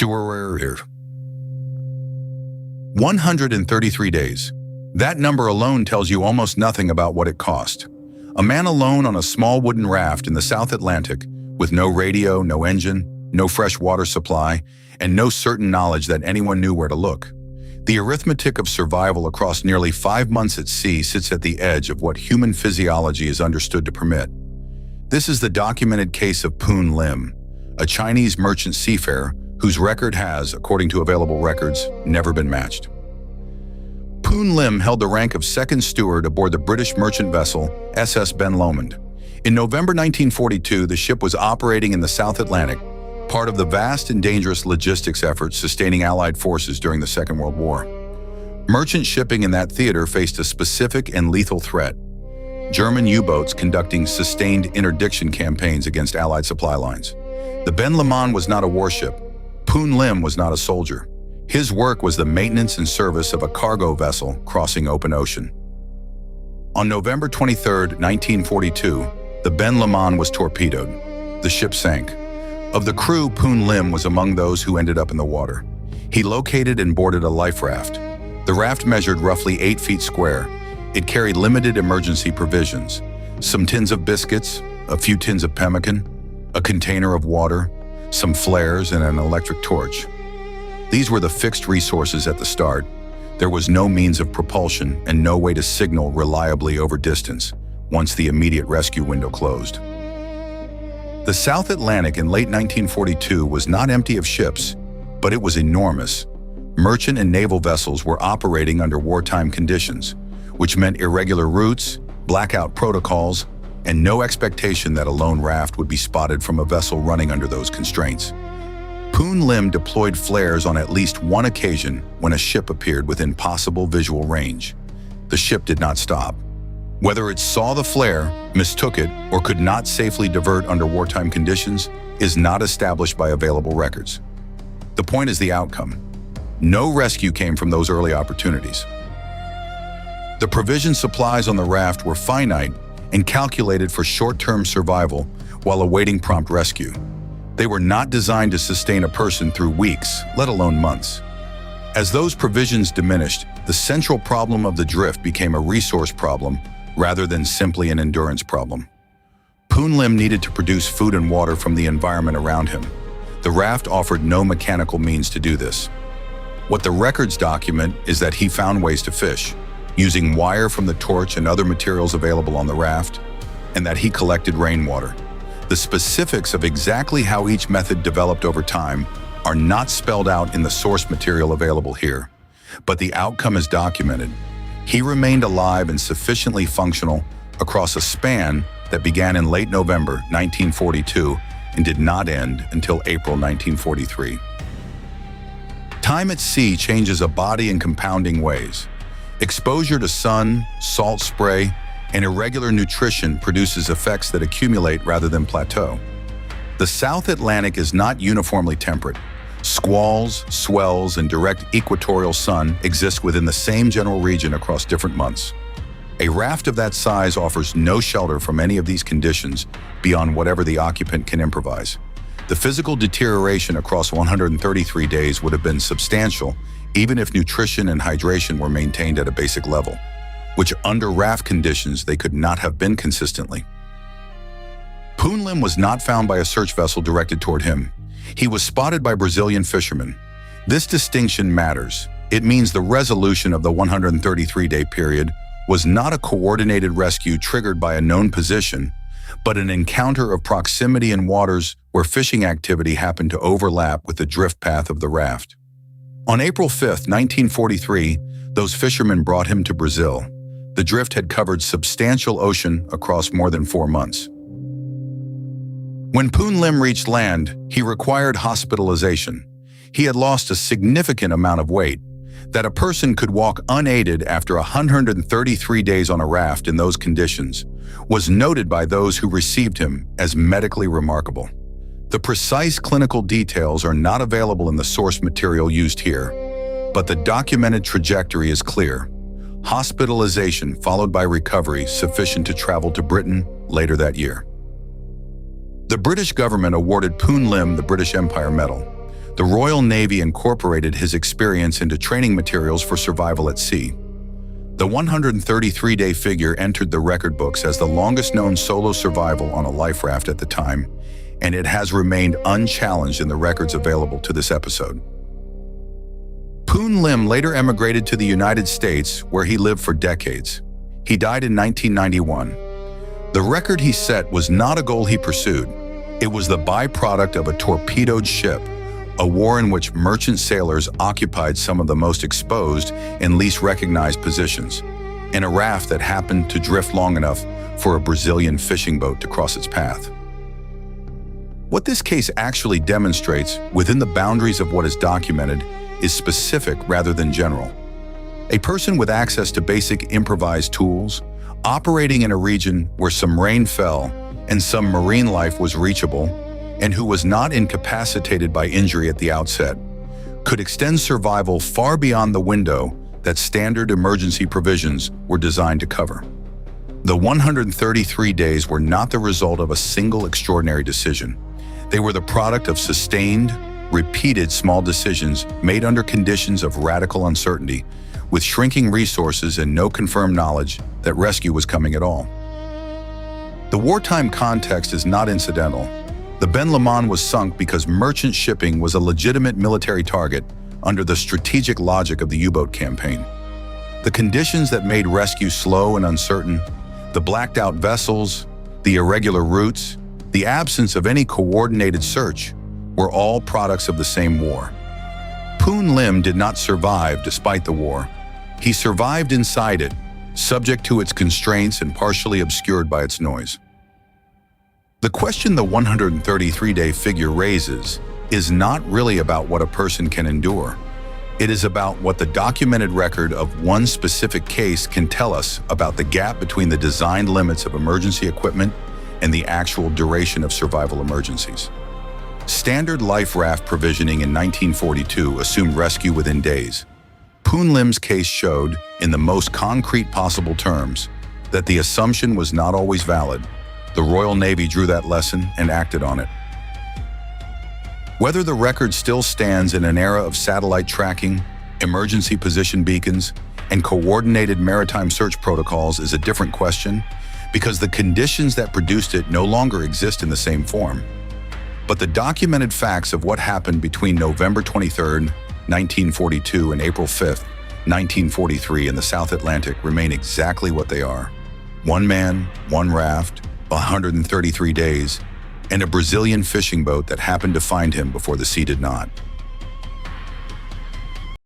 Steward. 133 days. That number alone tells you almost nothing about what it cost. A man alone on a small wooden raft in the South Atlantic, with no radio, no engine, no fresh water supply, and no certain knowledge that anyone knew where to look. The arithmetic of survival across nearly 5 months at sea sits at the edge of what human physiology is understood to permit. This is the documented case of Poon Lim, a Chinese merchant seafarer whose record has, according to available records, never been matched. Poon Lim held the rank of second steward aboard the British merchant vessel SS Ben Lomond. In November 1942, the ship was operating in the South Atlantic, part of the vast and dangerous logistics efforts sustaining Allied forces during the Second World War. Merchant shipping in that theater faced a specific and lethal threat: German U-boats conducting sustained interdiction campaigns against Allied supply lines. The Ben Lomond was not a warship. Poon Lim was not a soldier. His work was the maintenance and service of a cargo vessel crossing open ocean. On November 23, 1942, the Ben Lomond was torpedoed. The ship sank. Of the crew, Poon Lim was among those who ended up in the water. He located and boarded a life raft. The raft measured roughly 8 feet square. It carried limited emergency provisions: some tins of biscuits, a few tins of pemmican, a container of water, some flares, and an electric torch. These were the fixed resources at the start. There was no means of propulsion and no way to signal reliably over distance once the immediate rescue window closed. The South Atlantic in late 1942 was not empty of ships, but it was enormous. Merchant and naval vessels were operating under wartime conditions, which meant irregular routes, blackout protocols, and no expectation that a lone raft would be spotted from a vessel running under those constraints. Poon Lim deployed flares on at least one occasion when a ship appeared within possible visual range. The ship did not stop. Whether it saw the flare, mistook it, or could not safely divert under wartime conditions is not established by available records. The point is the outcome. No rescue came from those early opportunities. The provision supplies on the raft were finite and calculated for short-term survival while awaiting prompt rescue. They were not designed to sustain a person through weeks, let alone months. As those provisions diminished, the central problem of the drift became a resource problem rather than simply an endurance problem. Poon Lim needed to produce food and water from the environment around him. The raft offered no mechanical means to do this. What the records document is that he found ways to fish, using wire from the torch and other materials available on the raft, and that he collected rainwater. The specifics of exactly how each method developed over time are not spelled out in the source material available here, but the outcome is documented. He remained alive and sufficiently functional across a span that began in late November 1942 and did not end until April 1943. Time at sea changes a body in compounding ways. Exposure to sun, salt spray, and irregular nutrition produces effects that accumulate rather than plateau. The South Atlantic is not uniformly temperate. Squalls, swells, and direct equatorial sun exist within the same general region across different months. A raft of that size offers no shelter from any of these conditions beyond whatever the occupant can improvise. The physical deterioration across 133 days would have been substantial even if nutrition and hydration were maintained at a basic level, which under raft conditions they could not have been consistently. Poon Lim was not found by a search vessel directed toward him. He was spotted by Brazilian fishermen. This distinction matters. It means the resolution of the 133-day period was not a coordinated rescue triggered by a known position, but an encounter of proximity in waters where fishing activity happened to overlap with the drift path of the raft. On April 5, 1943, those fishermen brought him to Brazil. The drift had covered substantial ocean across more than 4 months. When Poon Lim reached land, he required hospitalization. He had lost a significant amount of weight. That a person could walk unaided after 133 days on a raft in those conditions was noted by those who received him as medically remarkable. The precise clinical details are not available in the source material used here, but the documented trajectory is clear. Hospitalization followed by recovery sufficient to travel to Britain later that year. The British government awarded Poon Lim the British Empire Medal. The Royal Navy incorporated his experience into training materials for survival at sea. The 133-day figure entered the record books as the longest-known solo survival on a life raft at the time, and it has remained unchallenged in the records available to this episode. Poon Lim later emigrated to the United States, where he lived for decades. He died in 1991. The record he set was not a goal he pursued. It was the byproduct of a torpedoed ship, a war in which merchant sailors occupied some of the most exposed and least recognized positions, in a raft that happened to drift long enough for a Brazilian fishing boat to cross its path. What this case actually demonstrates, within the boundaries of what is documented, is specific rather than general. A person with access to basic improvised tools, operating in a region where some rain fell and some marine life was reachable, and who was not incapacitated by injury at the outset, could extend survival far beyond the window that standard emergency provisions were designed to cover. The 133 days were not the result of a single extraordinary decision. They were the product of sustained, repeated small decisions made under conditions of radical uncertainty, with shrinking resources and no confirmed knowledge that rescue was coming at all. The wartime context is not incidental. The Ben Lomond was sunk because merchant shipping was a legitimate military target under the strategic logic of the U-boat campaign. The conditions that made rescue slow and uncertain, the blacked-out vessels, the irregular routes, the absence of any coordinated search, were all products of the same war. Poon Lim did not survive despite the war. He survived inside it, subject to its constraints and partially obscured by its noise. The question the 133-day figure raises is not really about what a person can endure. It is about what the documented record of one specific case can tell us about the gap between the designed limits of emergency equipment and the actual duration of survival emergencies. Standard life raft provisioning in 1942 assumed rescue within days. Poon Lim's case showed, in the most concrete possible terms, that the assumption was not always valid. The Royal Navy drew that lesson and acted on it. Whether the record still stands in an era of satellite tracking, emergency position beacons, and coordinated maritime search protocols is a different question, because the conditions that produced it no longer exist in the same form. But the documented facts of what happened between November 23, 1942 and April 5, 1943 in the South Atlantic remain exactly what they are. One man, one raft, 133 days, and a Brazilian fishing boat that happened to find him before the sea did not.